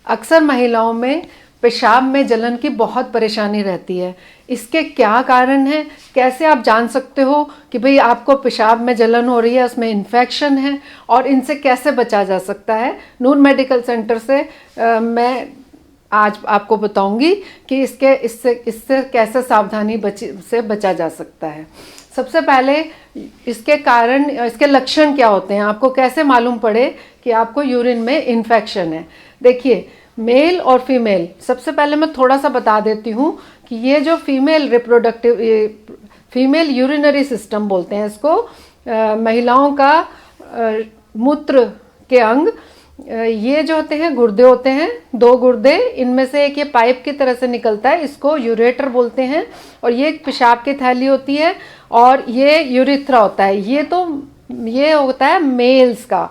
अक्सर महिलाओं में पेशाब में जलन की बहुत परेशानी रहती है। इसके क्या कारण है, कैसे आप जान सकते हो कि भाई आपको पेशाब में जलन हो रही है, उसमें इन्फेक्शन है, और इनसे कैसे बचा जा सकता है? नूर मेडिकल सेंटर से मैं आज आपको बताऊंगी कि इससे कैसे सावधानी से बचा जा सकता है। सबसे पहले इसके कारण, इसके लक्षण क्या होते हैं, आपको कैसे मालूम पड़े कि आपको यूरिन में इन्फेक्शन है। देखिए, मेल और फीमेल, सबसे पहले मैं थोड़ा सा बता देती हूँ कि ये जो फीमेल यूरिनरी सिस्टम बोलते हैं इसको, महिलाओं का मूत्र के अंग, ये जो होते हैं गुर्दे होते हैं, 2 गुर्दे, इनमें से एक ये पाइप की तरह से निकलता है, इसको यूरेटर बोलते हैं, और ये एक पेशाब की थैली होती है, और ये यूरिथ्रा होता है। ये होता है मेल्स का,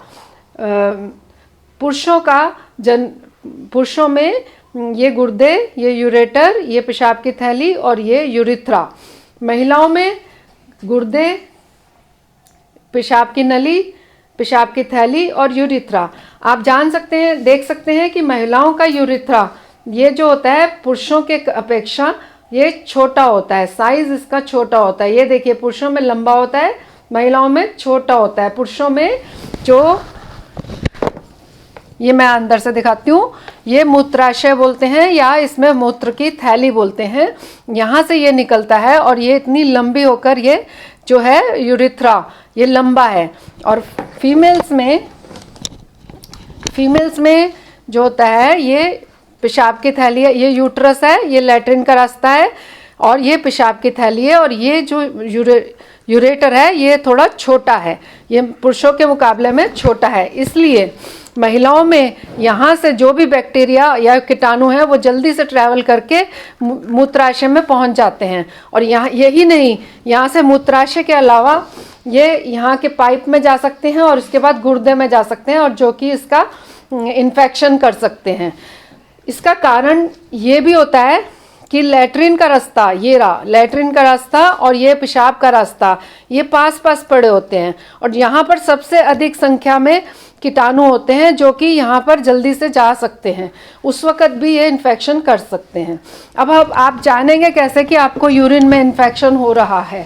पुरुषों में ये गुर्दे, ये यूरेटर, ये पेशाब की थैली और ये यूरिथ्रा। महिलाओं में गुर्दे, पेशाब की नली, पेशाब की थैली और यूरिथ्रा। आप जान सकते हैं, देख सकते हैं कि महिलाओं का यूरिथ्रा ये जो होता है पुरुषों के अपेक्षा ये छोटा होता है, साइज इसका छोटा होता है। ये देखिए, पुरुषों में लंबा होता है, महिलाओं में छोटा होता है। पुरुषों में जो, ये मैं अंदर से दिखाती हूँ, ये मूत्राशय बोलते हैं या इसमें मूत्र की थैली बोलते हैं, यहाँ से ये निकलता है और ये इतनी लंबी होकर ये जो है यूरिथ्रा, ये लंबा है। और फीमेल्स में जो होता है ये पेशाब की थैली है, ये यूट्रस है, ये लैट्रिन का रास्ता है, और ये पेशाब की थैली है, और ये जो यूरेटर है ये थोड़ा छोटा है, ये पुरुषों के मुकाबले में छोटा है। इसलिए महिलाओं में यहाँ से जो भी बैक्टीरिया या कीटाणु है वो जल्दी से ट्रैवल करके मूत्राशय में पहुँच जाते हैं। और यहाँ यही नहीं, यहाँ से मूत्राशय के अलावा ये यहाँ के पाइप में जा सकते हैं और उसके बाद गुर्दे में जा सकते हैं, और जो कि इसका इन्फेक्शन कर सकते हैं। इसका कारण ये भी होता है कि लैट्रिन का रास्ता, ये रहा लैट्रिन का रास्ता और ये पेशाब का रास्ता, ये पास पास पड़े होते हैं, और यहाँ पर सबसे अधिक संख्या में कीटाणु होते हैं जो कि यहाँ पर जल्दी से जा सकते हैं, उस वक़्त भी ये इन्फेक्शन कर सकते हैं। अब आप जानेंगे कैसे कि आपको यूरिन में इन्फेक्शन हो रहा है?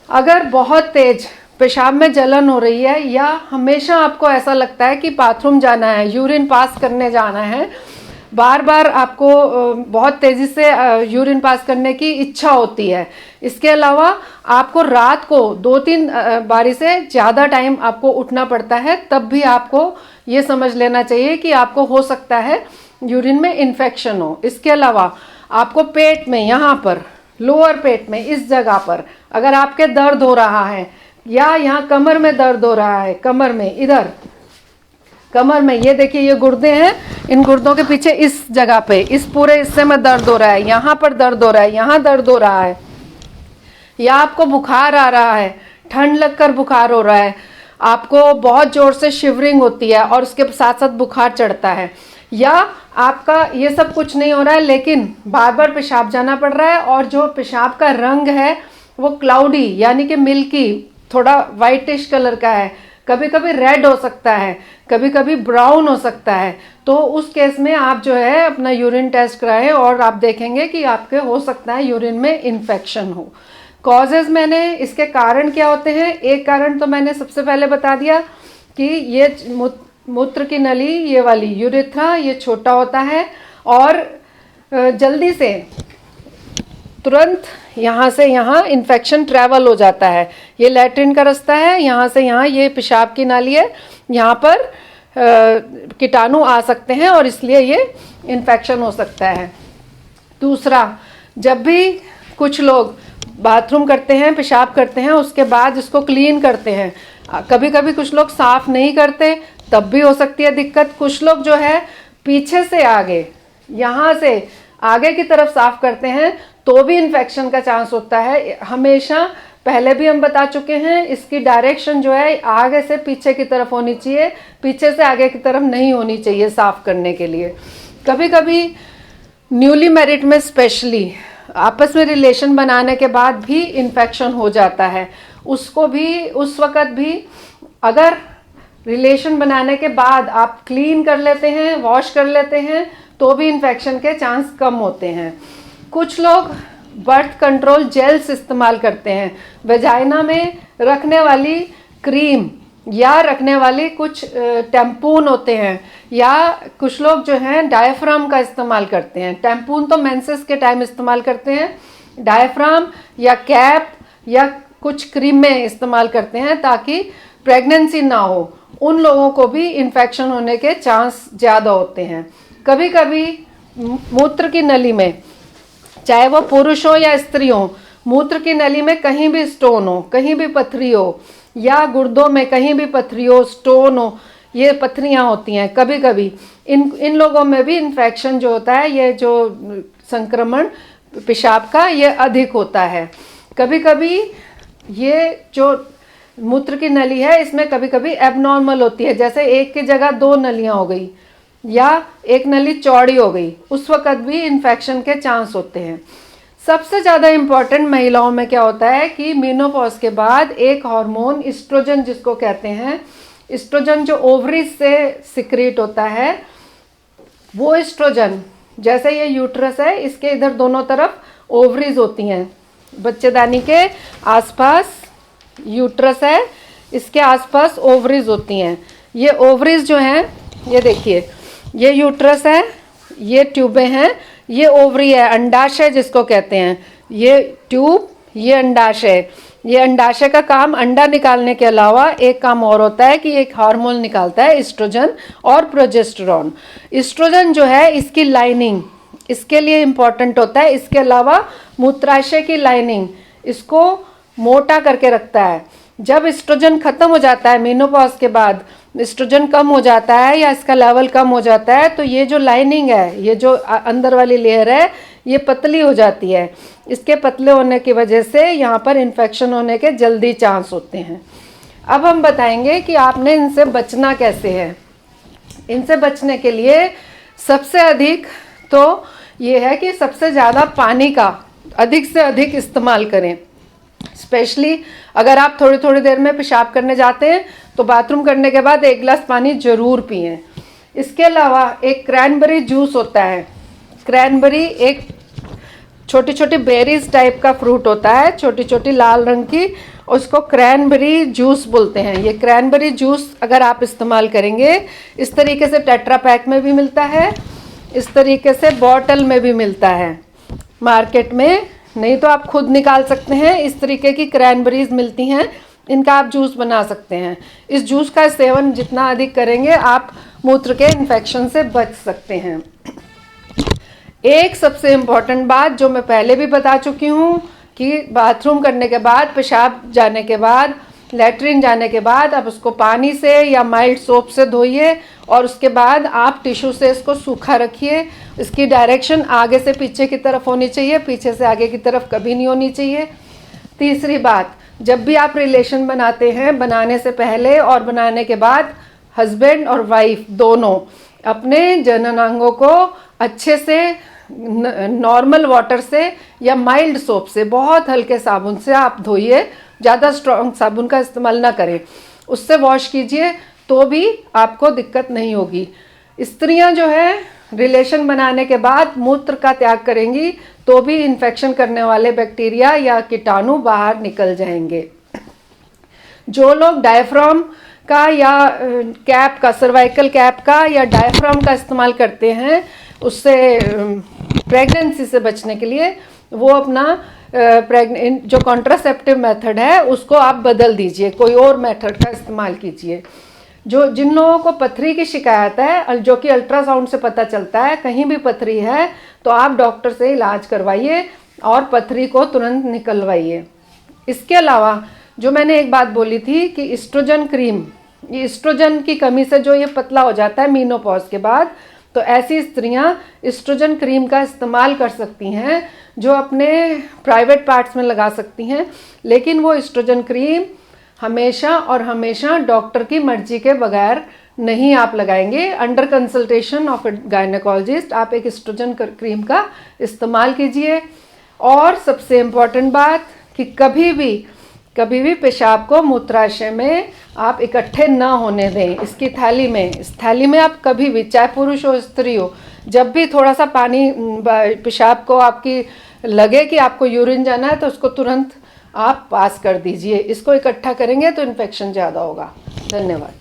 अगर बहुत तेज पेशाब में जलन हो रही है, या हमेशा आपको ऐसा लगता है कि बाथरूम जाना है, यूरिन पास करने जाना है, बार बार आपको बहुत तेज़ी से यूरिन पास करने की इच्छा होती है, इसके अलावा आपको रात को 2-3 बारी से ज़्यादा टाइम आपको उठना पड़ता है, तब भी आपको ये समझ लेना चाहिए कि आपको हो सकता है यूरिन में इन्फेक्शन हो। इसके अलावा आपको पेट में, यहाँ पर लोअर पेट में, इस जगह पर अगर आपके दर्द हो रहा है, या यहाँ कमर में दर्द हो रहा है, कमर में, इधर कमर में, ये देखिए ये गुर्दे हैं, इन गुर्दों के पीछे इस जगह पे, इस पूरे हिस्से में दर्द हो रहा है, यहाँ पर दर्द हो रहा है, यहाँ दर्द हो रहा है, या आपको बुखार आ रहा है, ठंड लगकर बुखार हो रहा है, आपको बहुत जोर से शिवरिंग होती है और उसके साथ साथ बुखार चढ़ता है, या आपका ये सब कुछ नहीं हो रहा है लेकिन बार बार पेशाब जाना पड़ रहा है, और जो पेशाब का रंग है वो क्लाउडी यानी कि मिल्की, थोड़ा वाइटिश कलर का है, कभी कभी रेड हो सकता है, कभी कभी ब्राउन हो सकता है, तो उस केस में आप जो है अपना यूरिन टेस्ट कराएं और आप देखेंगे कि आपके हो सकता है यूरिन में इन्फेक्शन हो। कॉजेज मैंने, इसके कारण क्या होते हैं, एक कारण तो मैंने सबसे पहले बता दिया कि ये मूत्र की नली, ये वाली यूरिथ्रा, ये छोटा होता है और जल्दी से तुरंत यहाँ से यहाँ इन्फेक्शन ट्रैवल हो जाता है। ये लैट्रिन का रास्ता है, यहाँ से यहाँ ये पेशाब की नाली है, यहाँ पर कीटाणु आ सकते हैं और इसलिए ये इन्फेक्शन हो सकता है। दूसरा, जब भी कुछ लोग बाथरूम करते हैं, पेशाब करते हैं, उसके बाद इसको क्लीन करते हैं, कभी कभी कुछ लोग साफ नहीं करते, तब भी हो सकती है दिक्कत। कुछ लोग जो है पीछे से आगे, यहाँ से आगे की तरफ साफ करते हैं तो भी इन्फेक्शन का चांस होता है। हमेशा, पहले भी हम बता चुके हैं, इसकी डायरेक्शन जो है आगे से पीछे की तरफ होनी चाहिए, पीछे से आगे की तरफ नहीं होनी चाहिए साफ करने के लिए। कभी कभी न्यूली मैरिड में स्पेशली आपस में रिलेशन बनाने के बाद भी इन्फेक्शन हो जाता है, उसको भी, उस वक़्त भी अगर रिलेशन बनाने के बाद आप क्लीन कर लेते हैं, वॉश कर लेते हैं, तो भी इन्फेक्शन के चांस कम होते हैं। कुछ लोग बर्थ कंट्रोल जेल्स इस्तेमाल करते हैं, वेजाइना में रखने वाली क्रीम या रखने वाली कुछ टैम्पून होते हैं, या कुछ लोग जो हैं डायफ्राम का इस्तेमाल करते हैं। टैम्पून तो मेंसेस के टाइम इस्तेमाल करते हैं, डायफ्राम या कैप या कुछ क्रीमें इस्तेमाल करते हैं ताकि प्रेगनेंसी ना हो। उन लोगों को भी इन्फेक्शन होने के चांस ज़्यादा होते हैं। कभी कभी मूत्र की नली में, चाहे वो पुरुष हो या स्त्री हो, मूत्र की नली में कहीं भी स्टोन हो, कहीं भी पथरी हो, या गुर्दों में कहीं भी पथरी हो, स्टोन हो, ये पथरियाँ होती हैं। कभी कभी इन लोगों में भी इन्फेक्शन जो होता है, ये जो संक्रमण पेशाब का, ये अधिक होता है। कभी कभी ये जो मूत्र की नली है इसमें कभी कभी एबनॉर्मल होती है, जैसे एक की जगह 2 नलियाँ हो गई या एक नली चौड़ी हो गई, उस वक़्त भी इन्फेक्शन के चांस होते हैं। सबसे ज़्यादा इम्पॉर्टेंट महिलाओं में क्या होता है कि मेनोपॉज के बाद एक हार्मोन इस्ट्रोजन जिसको कहते हैं, इस्ट्रोजन जो ओवरीज से सिक्रीट होता है, वो इस्ट्रोजन, जैसे ये यूट्रस है इसके इधर दोनों तरफ ओवरीज होती हैं, बच्चेदानी के आसपास यूट्रस है, इसके आसपास ओवरीज होती हैं। ये ओवरीज जो हैं, ये देखिए, ये यूट्रस है, ये ट्यूबें हैं, ये ओवरी है, अंडाशय जिसको कहते हैं, ये ट्यूब, ये अंडाशय। ये अंडाशय का काम अंडा निकालने के अलावा एक काम और होता है कि एक हार्मोन निकालता है, इस्ट्रोजन और प्रोजेस्टेरोन। इस्ट्रोजन जो है इसकी लाइनिंग इसके लिए इम्पॉर्टेंट होता है। इसके अलावा मूत्राशय की लाइनिंग इसको मोटा करके रखता है। जब इस्ट्रोजन खत्म हो जाता है, मेनोपॉज के बाद इस्ट्रोजन कम हो जाता है या इसका लेवल कम हो जाता है, तो ये जो लाइनिंग है, ये जो अंदर वाली लेयर है, ये पतली हो जाती है। इसके पतले होने की वजह से यहाँ पर इन्फेक्शन होने के जल्दी चांस होते हैं। अब हम बताएंगे कि आपने इनसे बचना कैसे है। इनसे बचने के लिए सबसे अधिक तो ये है कि सबसे ज़्यादा पानी का अधिक से अधिक इस्तेमाल करें। स्पेशली अगर आप थोड़ी थोड़ी देर में पेशाब करने जाते हैं तो बाथरूम करने के बाद 1 गिलास पानी ज़रूर पिएं। इसके अलावा एक क्रैनबेरी जूस होता है। क्रैनबेरी एक छोटी छोटी बेरीज टाइप का फ्रूट होता है, छोटी छोटी लाल रंग की, उसको क्रैनबेरी जूस बोलते हैं। ये क्रैनबेरी जूस अगर आप इस्तेमाल करेंगे, इस तरीके से टेट्रा पैक में भी मिलता है, इस तरीके से बॉटल में भी मिलता है मार्केट में, नहीं तो आप खुद निकाल सकते हैं। इस तरीके की क्रैनबेरीज मिलती हैं, इनका आप जूस बना सकते हैं। इस जूस का सेवन जितना अधिक करेंगे आप मूत्र के इन्फेक्शन से बच सकते हैं। एक सबसे इम्पॉर्टेंट बात जो मैं पहले भी बता चुकी हूँ कि बाथरूम करने के बाद, पेशाब जाने के बाद, लैट्रिन जाने के बाद आप उसको पानी से या माइल्ड सोप से धोइए और उसके बाद आप टिश्यू से इसको सूखा रखिए। इसकी डायरेक्शन आगे से पीछे की तरफ होनी चाहिए, पीछे से आगे की तरफ कभी नहीं होनी चाहिए। तीसरी बात, जब भी आप रिलेशन बनाते हैं, बनाने से पहले और बनाने के बाद हस्बैंड और वाइफ दोनों अपने जननांगों को अच्छे से नॉर्मल वाटर से या माइल्ड सोप से, बहुत हल्के साबुन से आप धोइए, ज़्यादा स्ट्रॉन्ग साबुन का इस्तेमाल ना करें, उससे वॉश कीजिए तो भी आपको दिक्कत नहीं होगी। स्त्रियां जो है रिलेशन बनाने के बाद मूत्र का त्याग करेंगी तो भी इन्फेक्शन करने वाले बैक्टीरिया या कीटाणु बाहर निकल जाएंगे। जो लोग डायफ्राम का या कैप का, सर्वाइकल कैप का या डायफ्राम का इस्तेमाल करते हैं, उससे प्रेगनेंसी से बचने के लिए वो अपना जो कॉन्ट्रासेप्टिव मेथड है उसको आप बदल दीजिए, कोई और मेथड का इस्तेमाल कीजिए। जिन लोगों को पथरी की शिकायत है, जो कि अल्ट्रासाउंड से पता चलता है कहीं भी पथरी है, तो आप डॉक्टर से इलाज करवाइए और पथरी को तुरंत निकलवाइए। इसके अलावा जो मैंने एक बात बोली थी कि इस्ट्रोजन क्रीम, ये इस्ट्रोजन की कमी से जो ये पतला हो जाता है मेनोपॉज के बाद, तो ऐसी स्त्रियां इस्ट्रोजन क्रीम का इस्तेमाल कर सकती हैं जो अपने प्राइवेट पार्ट्स में लगा सकती हैं। लेकिन वो इस्ट्रोजन क्रीम हमेशा और हमेशा डॉक्टर की मर्जी के बगैर नहीं आप लगाएंगे। Under consultation of A gynaecologist आप एक इस्ट्रोजन क्रीम का इस्तेमाल कीजिए। और सबसे इम्पॉर्टेंट बात कि कभी भी कभी भी पेशाब को मूत्राशय में आप इकट्ठे ना होने दें। इसकी थैली में, इस थैली में आप कभी भी, चाहे पुरुष हो स्त्री हो, जब भी थोड़ा सा पानी पेशाब को आपकी लगे कि आपको यूरिन जाना है तो उसको तुरंत आप पास कर दीजिए। इसको इकट्ठा करेंगे तो इन्फेक्शन ज़्यादा होगा। धन्यवाद।